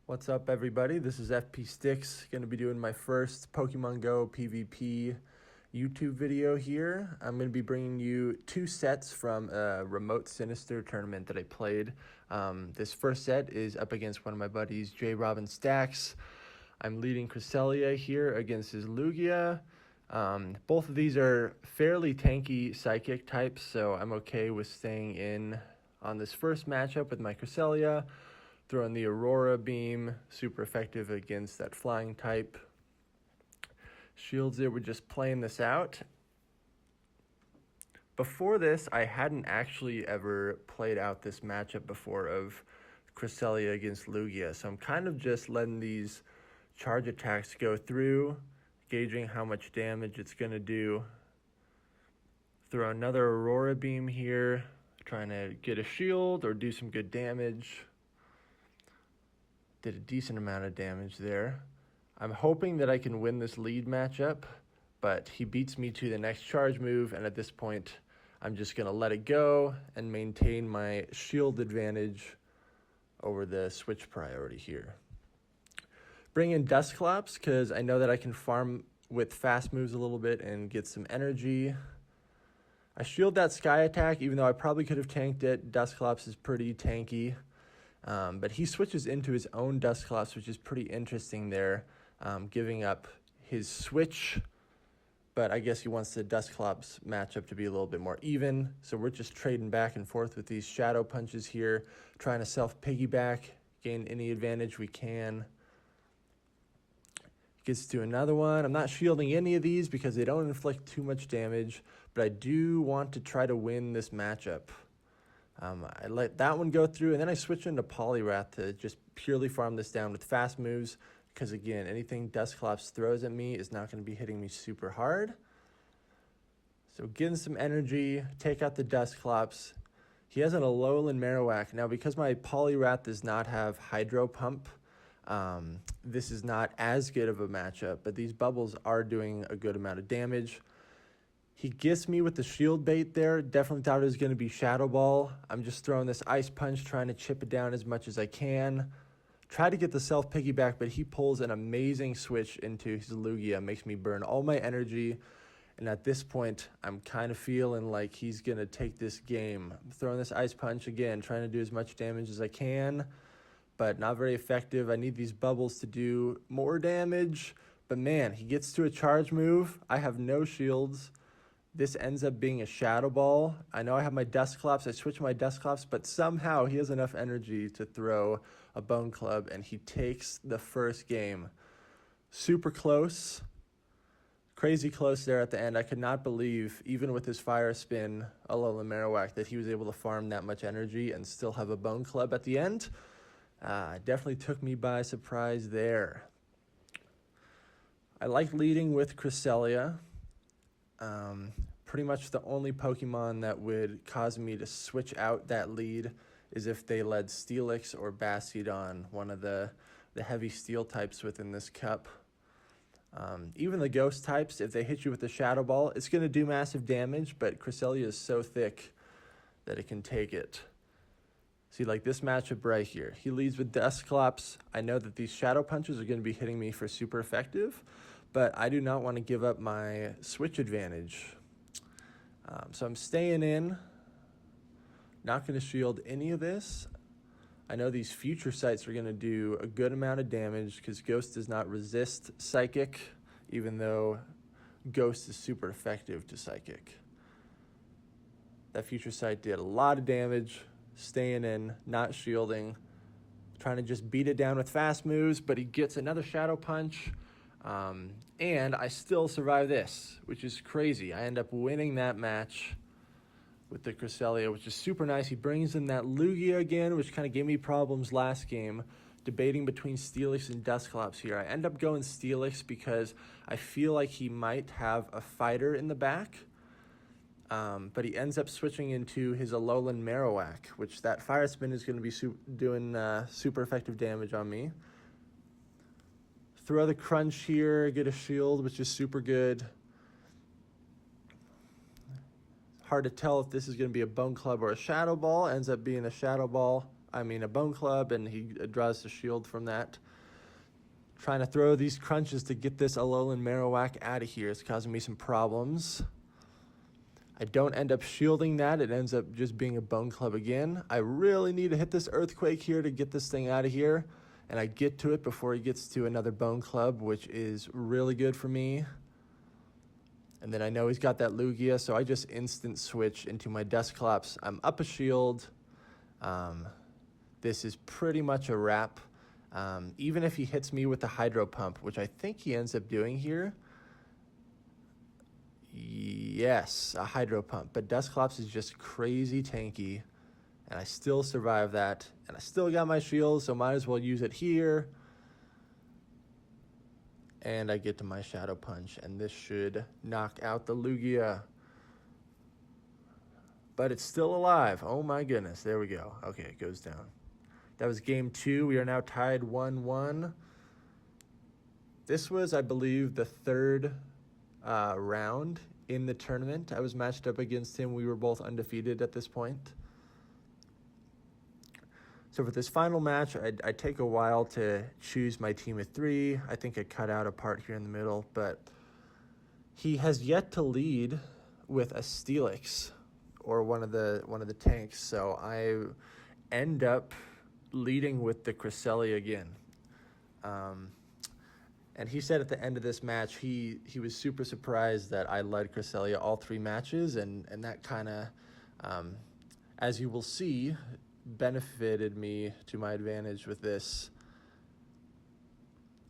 What's up, everybody? This is FP Sticks. Going to be doing my first Pokemon Go PvP YouTube video here. I'm going to be bringing you two sets from a remote Sinister Tournament that I played. This first set is up against one of my buddies, J. Robin Stacks. I'm leading Cresselia here against his Lugia. Both of these are fairly tanky Psychic types, so I'm okay with staying in on this first matchup with my Cresselia. Throwing the Aurora Beam, super effective against that flying type. Shields there, we're just playing this out. Before this, I hadn't actually ever played out this matchup before of Cresselia against Lugia, so I'm kind of just letting these charge attacks go through, gauging how much damage it's going to do. Throw another Aurora Beam here, trying to get a shield or do some good damage. Did a decent amount of damage there. I'm hoping that I can win this lead matchup, but he beats me to the next charge move, and at this point, I'm just going to let it go and maintain my shield advantage over the switch priority here. Bring in Dusclops, because I know that I can farm with fast moves a little bit and get some energy. I shield that Sky attack, even though I probably could have tanked it. Dusclops is pretty tanky. But he switches into his own Dusclops, which is pretty interesting there, giving up his switch. But I guess he wants the Dusclops matchup to be a little bit more even. So we're just trading back and forth with these Shadow Punches here, trying to self-piggyback, gain any advantage we can. Gets to another one. I'm not shielding any of these because they don't inflict too much damage, but I do want to try to win this matchup. I let that one go through, and then I switch into Poliwrath to just purely farm this down with fast moves, because again, anything Dusclops throws at me is not going to be hitting me super hard. So getting some energy, take out the Dusclops. He has an Alolan Marowak. Now, because my Poliwrath does not have Hydro Pump, this is not as good of a matchup, but these bubbles are doing a good amount of damage. He gets me with the shield bait there. Definitely thought it was going to be Shadow Ball. I'm just throwing this Ice Punch, trying to chip it down as much as I can. Try to get the self-piggyback, but he pulls an amazing switch into his Lugia. Makes me burn all my energy. And at this point, I'm kind of feeling like he's going to take this game. I'm throwing this Ice Punch again, trying to do as much damage as I can, but not very effective. I need these bubbles to do more damage. But man, he gets to a charge move. I have no shields. This ends up being a Shadow Ball. I know I have my Dusclops. I switch my Dusclops, but somehow he has enough energy to throw a Bone Club, and he takes the first game. Super close. Crazy close there at the end. I could not believe, even with his Fire Spin, Alolan Marowak, that he was able to farm that much energy and still have a Bone Club at the end. Definitely took me by surprise there. I like leading with Cresselia. Pretty much the only Pokemon that would cause me to switch out that lead is if they led Steelix or Bastiodon, one of the heavy steel types within this cup. Even the ghost types, if they hit you with the Shadow Ball, it's going to do massive damage, but Cresselia is so thick that it can take it. See, like this matchup right here. He leads with Dusclops. I know that these Shadow Punches are going to be hitting me for super effective, but I do not want to give up my switch advantage. So I'm staying in. Not going to shield any of this. I know these future sights are going to do a good amount of damage because Ghost does not resist Psychic, even though Ghost is super effective to Psychic. That future sight did a lot of damage. Staying in, not shielding. Trying to just beat it down with fast moves, but he gets another Shadow Punch. And I still survive this, which is crazy. I end up winning that match with the Cresselia, which is super nice. He brings in that Lugia again, which kind of gave me problems last game, debating between Steelix and Dusclops here. I end up going Steelix because I feel like he might have a fighter in the back, but he ends up switching into his Alolan Marowak, which that Fire Spin is going to be doing super effective damage on me. Throw the Crunch here, get a shield, which is super good. Hard to tell if this is going to be a Bone Club or a Shadow Ball. Ends up being a Shadow Ball. a Bone Club, and he draws the shield from that. Trying to throw these crunches to get this Alolan Marowak out of here. It's causing me some problems. I don't end up shielding that. It ends up just being a Bone Club again. I really need to hit this Earthquake here to get this thing out of here. And I get to it before he gets to another Bone Club, which is really good for me. And then I know he's got that Lugia, so I just instant switch into my Dusclops. I'm up a shield. This is pretty much a wrap. Even if he hits me with the Hydro Pump, which I think he ends up doing here. Yes, a Hydro Pump. But Dusclops is just crazy tanky. And I still survive that. And I still got my shield, so might as well use it here. And I get to my Shadow Punch. And this should knock out the Lugia. But it's still alive. Oh my goodness. There we go. Okay, it goes down. That was game 2. We are now tied 1-1. This was, I believe, the third round in the tournament. I was matched up against him. We were both undefeated at this point. So for this final match, I take a while to choose my team of 3. I think I cut out a part here in the middle, but he has yet to lead with a Steelix or one of the tanks. So I end up leading with the Cresselia again. And he said at the end of this match, he was super surprised that I led Cresselia all 3 matches, and that kind of, as you will see, benefited me to my advantage with this.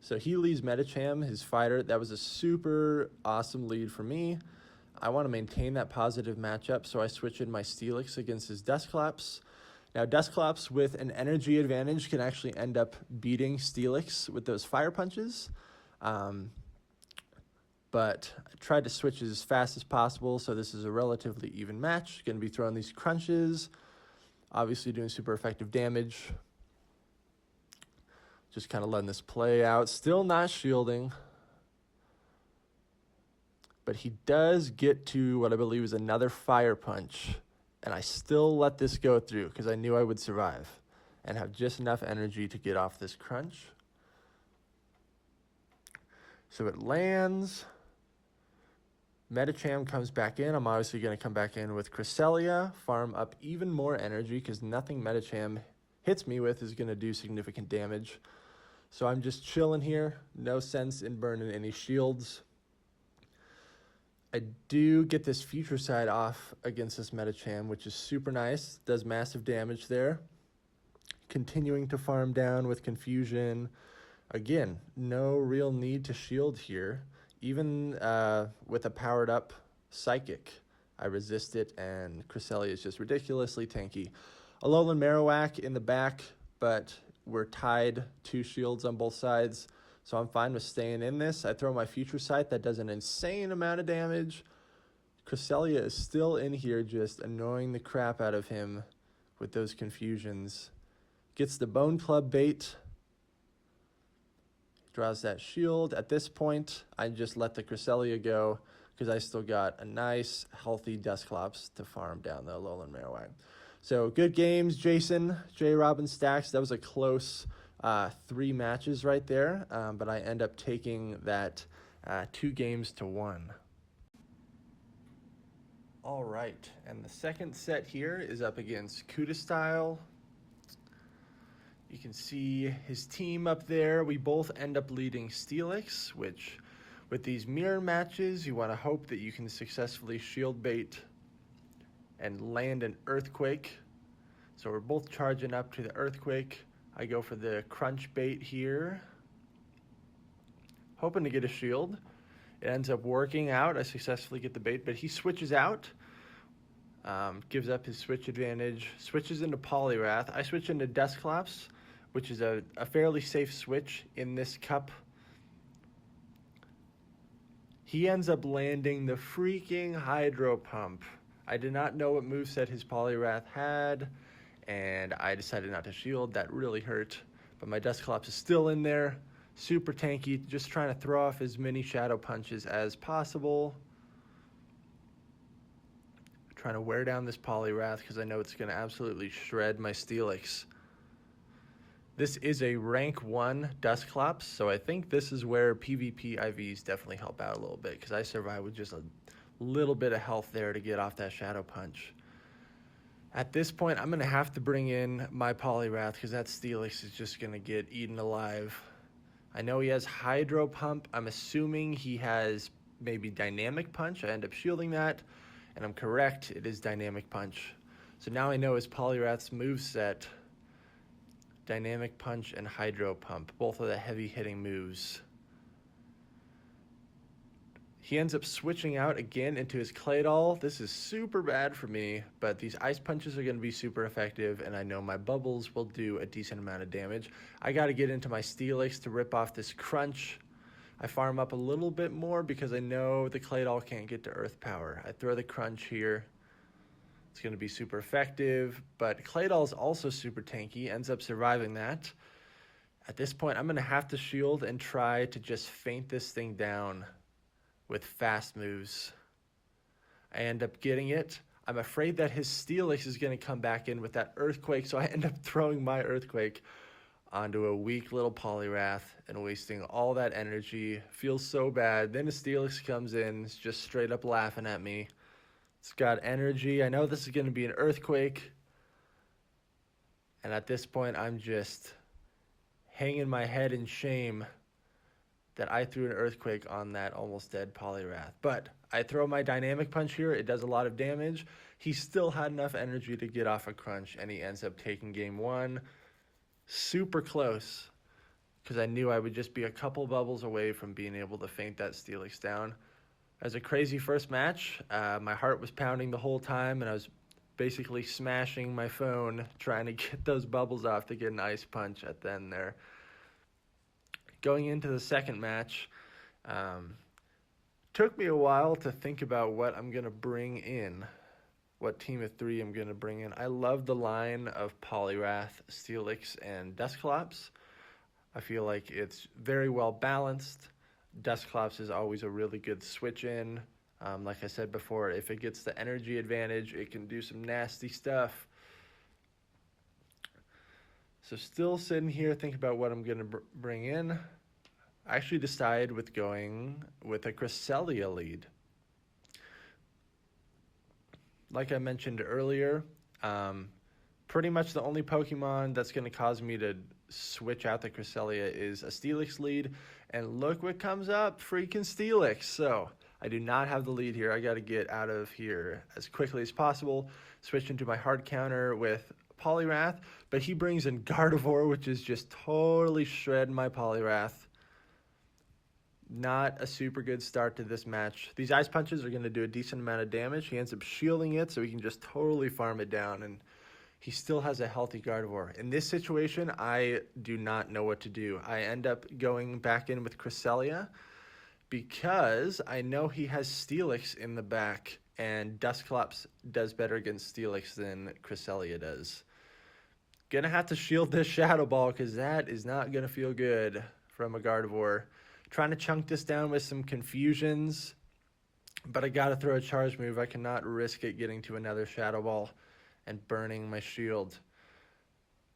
So he leads Medicham, his fighter. That was a super awesome lead for me. I want to maintain that positive matchup, so I switch in my Steelix against his Dusclops. Now, Dusclops with an energy advantage can actually end up beating Steelix with those fire punches. But I tried to switch as fast as possible, so this is a relatively even match. Going to be throwing these crunches, obviously doing super effective damage. Just kind of letting this play out. Still not shielding. But he does get to what I believe is another fire punch. And I still let this go through because I knew I would survive and have just enough energy to get off this crunch. So it lands. Medicham comes back in. I'm obviously going to come back in with Cresselia, farm up even more energy because nothing Medicham hits me with is going to do significant damage. So I'm just chilling here. No sense in burning any shields. I do get this Future Side off against this Medicham, which is super nice. Does massive damage there. Continuing to farm down with Confusion. Again, no real need to shield here. Even with a powered up Psychic, I resist it, and Cresselia is just ridiculously tanky. Alolan Marowak in the back, but we're tied 2 shields on both sides, so I'm fine with staying in this. I throw my Future Sight. That does an insane amount of damage. Cresselia is still in here, just annoying the crap out of him with those confusions. Gets the Bone Club bait. Draws that shield. At this point, I just let the Cresselia go because I still got a nice, healthy Dusclops to farm down the Alolan Marowak. So good games, Jason, J. Robin Stacks. That was a close 3 matches right there, but I end up taking that 2 games to 1. All right, and the second set here is up against Kuda Style. You can see his team up there. We both end up leading Steelix, which with these mirror matches, you want to hope that you can successfully shield bait and land an Earthquake. So we're both charging up to the Earthquake. I go for the crunch bait here, hoping to get a shield. It ends up working out. I successfully get the bait, but he switches out, gives up his switch advantage, switches into Poliwrath. I switch into Dusclops, which is a fairly safe switch in this cup. He ends up landing the freaking Hydro Pump. I did not know what moveset his Poliwrath had, and I decided not to shield. That really hurt, but my Dusclops is still in there. Super tanky, just trying to throw off as many Shadow Punches as possible. Trying to wear down this Poliwrath because I know it's going to absolutely shred my Steelix. This is a rank 1 Dusclops, so I think this is where PvP IVs definitely help out a little bit, because I survived with just a little bit of health there to get off that Shadow Punch. At this point, I'm going to have to bring in my Poliwrath, because that Steelix is just going to get eaten alive. I know he has Hydro Pump. I'm assuming he has maybe Dynamic Punch. I end up shielding that, and I'm correct. It is Dynamic Punch. So now I know his Poliwrath's moveset. Dynamic Punch and Hydro Pump, both of the heavy-hitting moves. He ends up switching out again into his Claydol. This is super bad for me, but these Ice Punches are going to be super effective, and I know my Bubbles will do a decent amount of damage. I got to get into my Steelix to rip off this Crunch. I farm up a little bit more because I know the Claydol can't get to Earth Power. I throw the Crunch here. It's going to be super effective, but Claydol is also super tanky, ends up surviving that. At this point, I'm going to have to shield and try to just feint this thing down with fast moves. I end up getting it. I'm afraid that his Steelix is going to come back in with that Earthquake, so I end up throwing my Earthquake onto a weak little Poliwrath and wasting all that energy. Feels so bad. Then his Steelix comes in, it's just straight up laughing at me. It's got energy. I know this is going to be an Earthquake. And at this point, I'm just hanging my head in shame that I threw an Earthquake on that almost dead Poliwrath. But I throw my Dynamic Punch here. It does a lot of damage. He still had enough energy to get off a Crunch, and he ends up taking game 1. Super close, because I knew I would just be a couple bubbles away from being able to feint that Steelix down. It was a crazy first match. My heart was pounding the whole time, and I was basically smashing my phone trying to get those bubbles off to get an Ice Punch at the end there. Going into the second match, took me a while to think about what I'm going to bring in, what team of 3 I'm going to bring in. I love the line of Poliwrath, Steelix, and Dusclops. I feel like it's very well balanced. Dusclops is always a really good switch in. Like I said before, if it gets the energy advantage, it can do some nasty stuff. So still sitting here thinking about what I'm going to bring in. I actually decided with going with a Cresselia lead. Like I mentioned earlier, pretty much the only Pokemon that's going to cause me to switch out the Cresselia is a Steelix lead. And look what comes up, freaking Steelix. So I do not have the lead here. I got to get out of here as quickly as possible. Switch into my hard counter with Poliwrath. But he brings in Gardevoir, which is just totally shredding my Poliwrath. Not a super good start to this match. These Ice Punches are going to do a decent amount of damage. He ends up shielding it, so he can just totally farm it down. And he still has a healthy Gardevoir. In this situation, I do not know what to do. I end up going back in with Cresselia because I know he has Steelix in the back, and Dusclops does better against Steelix than Cresselia does. Gonna have to shield this Shadow Ball because that is not gonna feel good from a Gardevoir. Trying to chunk this down with some confusions, but I gotta throw a charge move. I cannot risk it getting to another Shadow Ball and burning my shield.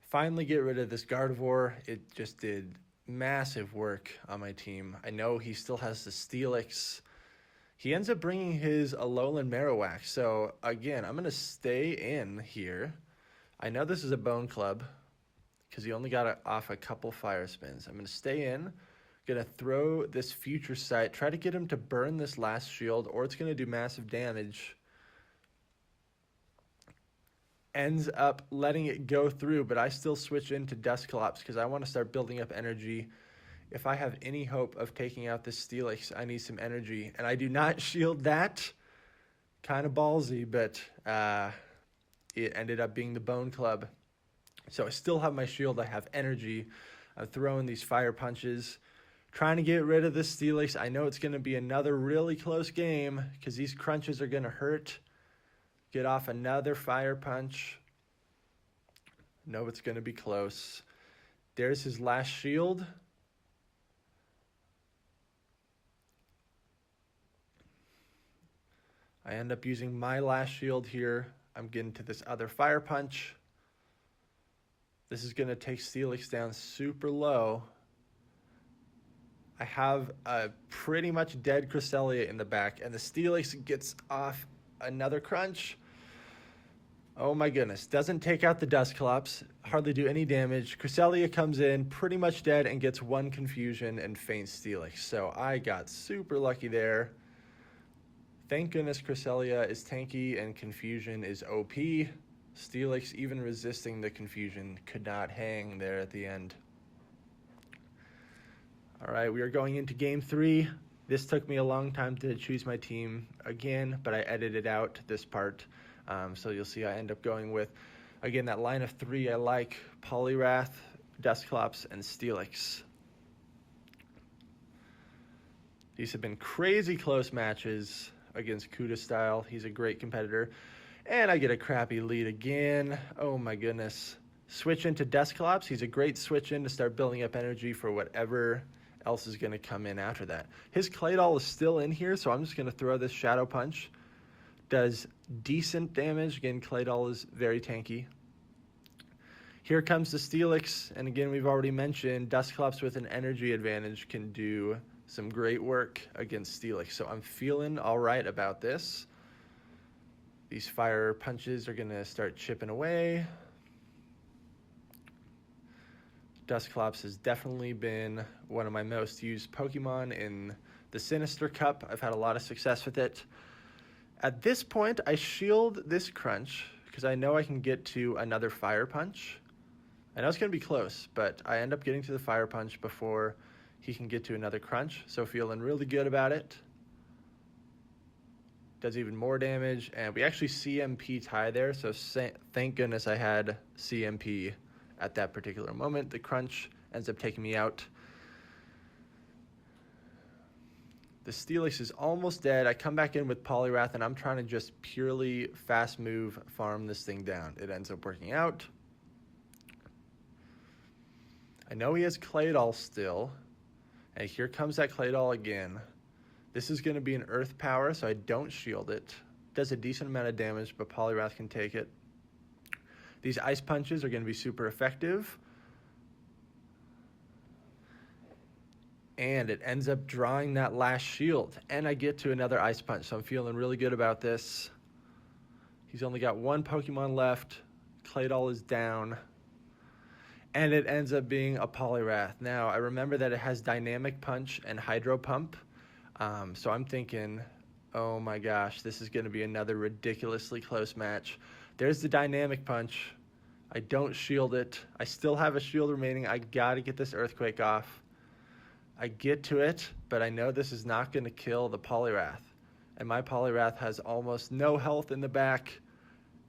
Finally get rid of this Gardevoir. It just did massive work on my team. I know he still has the Steelix. He ends up bringing his Alolan Marowak. So again, I'm going to stay in here. I know this is a Bone Club because he only got off a couple Fire Spins. I'm going to stay in. Going to throw this Future Sight. Try to get him to burn this last shield, or it's going to do massive damage. Ends up letting it go through, but I still switch into Dusclops because I want to start building up energy. If I have any hope of taking out this Steelix, I need some energy, and I do not shield that. Kind of ballsy, but it ended up being the Bone Club. So I still have my shield. I have energy. I'm throwing these Fire Punches, trying to get rid of this Steelix. I know it's going to be another really close game because these crunches are going to hurt. Get off another Fire Punch. Know it's going to be close. There's his last shield. I end up using my last shield here. I'm getting to this other Fire Punch. This is going to take Steelix down super low. I have a pretty much dead Cresselia in the back, and the Steelix gets off another crunch. Oh my goodness. Doesn't take out the Dusclops, hardly do any damage. Cresselia comes in pretty much dead and gets one confusion and faints Steelix. So I got super lucky there. Thank goodness Cresselia is tanky and confusion is OP. Steelix, even resisting the confusion, could not hang there at the end. All right, we are going into game 3. This took me a long time to choose my team again, but I edited out this part. So you'll see I end up going with, again, that line of 3 I like: Poliwrath, Dusclops, and Steelix. These have been crazy close matches against Kuda Style. He's a great competitor. And I get a crappy lead again. Oh my goodness. Switch into Dusclops. He's a great switch in to start building up energy for whatever else is going to come in after that. His Claydol is still in here, so I'm just going to throw this Shadow Punch. Does decent damage. Again, Claydol is very tanky. Here comes the Steelix, and again, we've already mentioned Dusclops with an energy advantage can do some great work against Steelix, so I'm feeling all right about this. These fire punches are going to start chipping away. Dusclops has definitely been one of my most used Pokemon in the Sinister Cup. I've had a lot of success with it. At this point, I shield this crunch because I know I can get to another Fire Punch. I know it's going to be close, but I end up getting to the Fire Punch before he can get to another crunch, so feeling really good about it. Does even more damage, and we actually CMP tie there, so thank goodness I had CMP at that particular moment. The crunch ends up taking me out. The Steelix is almost dead. I come back in with Poliwrath, and I'm trying to just purely fast move farm this thing down. It ends up working out. I know he has Claydol still, and here comes that Claydol again. This is going to be an Earth Power, so I don't shield it. Does a decent amount of damage, but Poliwrath can take it. These Ice Punches are going to be super effective. And it ends up drawing that last shield, and I get to another Ice Punch, so I'm feeling really good about this. He's only got one Pokemon left. Claydol is down. And it ends up being a Poliwrath. Now, I remember that it has Dynamic Punch and Hydro Pump. So I'm thinking, oh my gosh, this is going to be another ridiculously close match. There's the Dynamic Punch. I don't shield it. I still have a shield remaining. I got to get this Earthquake off. I get to it, but I know this is not going to kill the Poliwrath. And my Poliwrath has almost no health in the back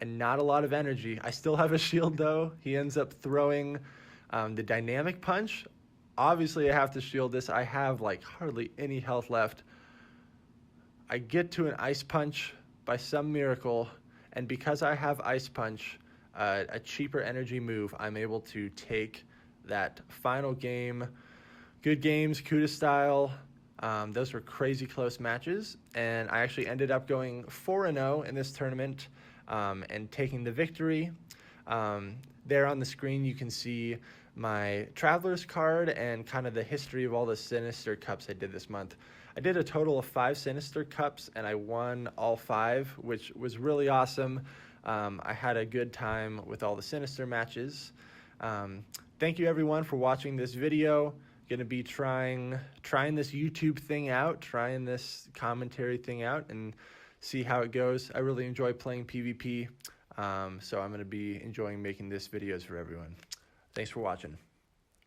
and not a lot of energy. I still have a shield, though. He ends up throwing the Dynamic Punch. Obviously, I have to shield this. I have, like, hardly any health left. I get to an Ice Punch by some miracle, and because I have Ice Punch, a cheaper energy move, I'm able to take that final game. Good games, Kuda Style. Those were crazy close matches, and I actually ended up going 4-0 in this tournament and taking the victory. There on the screen, you can see my Traveler's card and kind of the history of all the Sinister Cups I did this month. I did a total of 5 Sinister Cups, and I won all 5, which was really awesome. I had a good time with all the Sinister matches. Thank you, everyone, for watching this video. Going to be trying this YouTube thing out, trying this commentary thing out, and see how it goes. I really enjoy playing PvP, so I'm going to be enjoying making this videos for everyone. Thanks for watching.